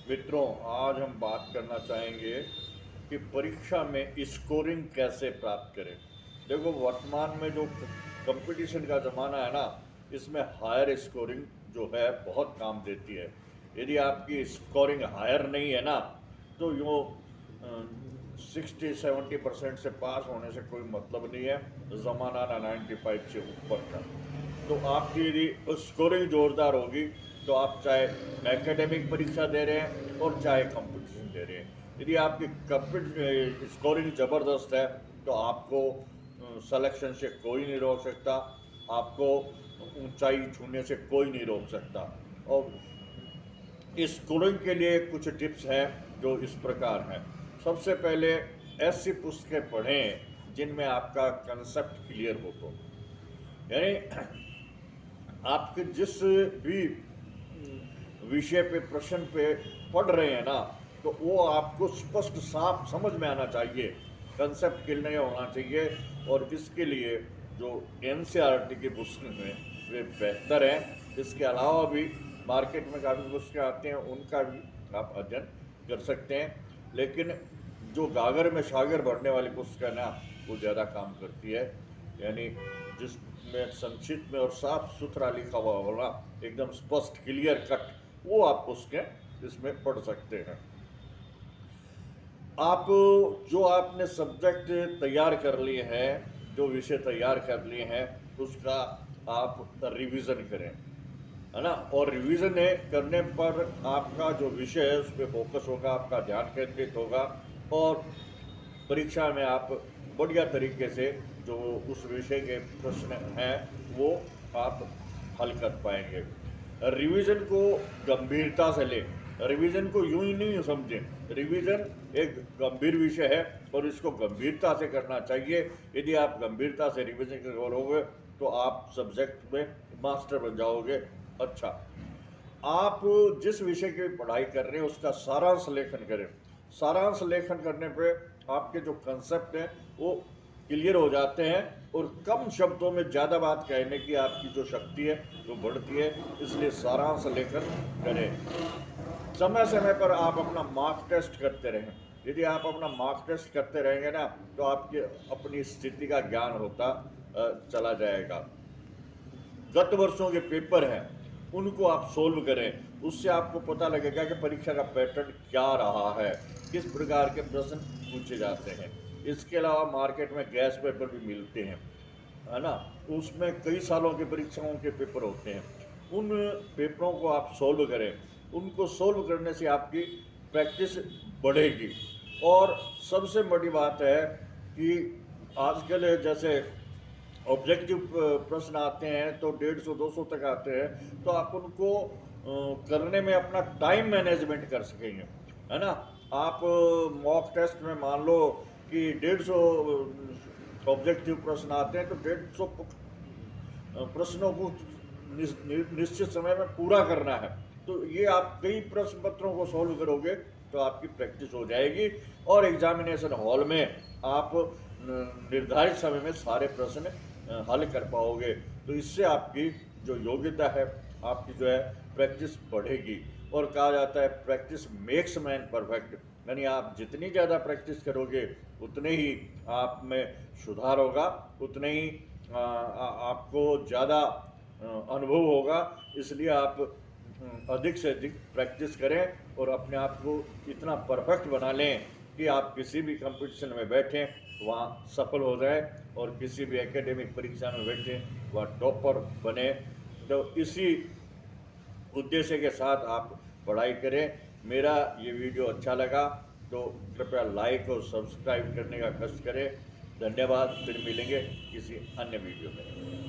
मित्रों, आज हम बात करना चाहेंगे कि परीक्षा में स्कोरिंग कैसे प्राप्त करें। देखो, वर्तमान में जो कंपटीशन का ज़माना है ना, इसमें हायर स्कोरिंग जो है बहुत काम देती है। यदि आपकी स्कोरिंग हायर नहीं है ना, तो यूँ 60-70% से पास होने से कोई मतलब नहीं है, ज़माना ना 95 से ऊपर का। तो आपकी यदि स्कोरिंग जोरदार होगी, तो आप चाहे एकेडमिक परीक्षा दे रहे हैं और चाहे कंपटीशन दे रहे हैं, यदि आपकी स्कोरिंग ज़बरदस्त है, तो आपको सिलेक्शन से कोई नहीं रोक सकता, आपको ऊंचाई छूने से कोई नहीं रोक सकता। और इस स्कोरिंग के लिए कुछ टिप्स हैं जो इस प्रकार हैं। सबसे पहले ऐसी पुस्तकें पढ़ें जिनमें आपका कंसेप्ट क्लियर हो। तो यानी आपके जिस भी विषय पे प्रश्न पे पढ़ रहे हैं ना, तो वो आपको स्पष्ट साफ समझ में आना चाहिए, कंसेप्ट क्लियर होना चाहिए। और इसके लिए जो एनसीईआरटी की पुस्तकें हैं वे बेहतर हैं। इसके अलावा भी मार्केट में काफ़ी पुस्तकें आती हैं, उनका भी आप अध्ययन कर सकते हैं। लेकिन जो गागर में शागर भरने वाली पुस्तक है ना, वो ज़्यादा काम करती है। यानी जिसमें संक्षिप्त में और साफ सुथरा लिखा हुआ होना, एकदम स्पष्ट क्लियर कट, वो आप पुस्तकें इसमें पढ़ सकते हैं। आप जो आपने सब्जेक्ट तैयार कर लिए हैं, जो विषय तैयार कर लिए हैं, उसका आप रिवीजन करें, है ना। और रिवीजन करने पर आपका जो विषय है उस पर फोकस होगा, आपका ध्यान केंद्रित होगा और परीक्षा में आप बढ़िया तरीके से जो उस विषय के प्रश्न हैं वो आप हल कर पाएंगे। रिवीजन को गंभीरता से लें, रिवीजन को यूं ही नहीं समझें। रिवीजन एक गंभीर विषय है और इसको गंभीरता से करना चाहिए। यदि आप गंभीरता से रिवीजन करोगे तो आप सब्जेक्ट में मास्टर बन जाओगे। अच्छा, आप जिस विषय की पढ़ाई कर रहे हैं उसका सारांश लेखन करें। सारांश लेखन करने पे आपके जो कंसेप्ट हैं वो क्लियर हो जाते हैं और कम शब्दों में ज़्यादा बात कहने की आपकी जो शक्ति है वो बढ़ती है। इसलिए सारांश लेखन करें। समय समय पर आप अपना मार्क टेस्ट करते रहें। यदि आप अपना मार्क टेस्ट करते रहेंगे ना, तो आपके अपनी स्थिति का ज्ञान होता चला जाएगा। गत वर्षों के पेपर हैं उनको आप सोल्व करें, उससे आपको पता लगेगा कि परीक्षा का पैटर्न क्या रहा है, किस प्रकार के प्रश्न पूछे जाते हैं। इसके अलावा मार्केट में गैस पेपर भी मिलते हैं, है ना, उसमें कई सालों की परीक्षाओं के पेपर होते हैं। उन पेपरों को आप सोल्व करें, उनको सोल्व करने से आपकी प्रैक्टिस बढ़ेगी। और सबसे बड़ी बात है कि आजकल जैसे ऑब्जेक्टिव प्रश्न आते हैं तो 150-200 तक आते हैं, तो आप उनको करने में अपना टाइम मैनेजमेंट कर सकेंगे, है ना। आप मॉक टेस्ट में मान लो कि 150 ऑब्जेक्टिव प्रश्न आते हैं, तो 150 प्रश्नों को निश्चित समय में पूरा करना है। तो ये आप कई प्रश्न पत्रों को सॉल्व करोगे तो आपकी प्रैक्टिस हो जाएगी और एग्जामिनेशन हॉल में आप निर्धारित समय में सारे प्रश्न हल कर पाओगे। तो इससे आपकी जो योग्यता है, आपकी जो है प्रैक्टिस बढ़ेगी। और कहा जाता है प्रैक्टिस मेक्स मैन परफेक्ट, यानी आप जितनी ज़्यादा प्रैक्टिस करोगे उतने ही आप में सुधार होगा, उतने ही आपको ज़्यादा अनुभव होगा। इसलिए आप अधिक से अधिक प्रैक्टिस करें और अपने आप को इतना परफेक्ट बना लें कि आप किसी भी कंपटीशन में बैठें वहाँ सफल हो जाए और किसी भी एकेडमिक परीक्षा में बैठें वहाँ टॉपर बने। तो इसी उद्देश्य के साथ आप पढ़ाई करें। मेरा ये वीडियो अच्छा लगा तो कृपया लाइक और सब्सक्राइब करने का कष्ट करें। धन्यवाद। फिर मिलेंगे किसी अन्य वीडियो में।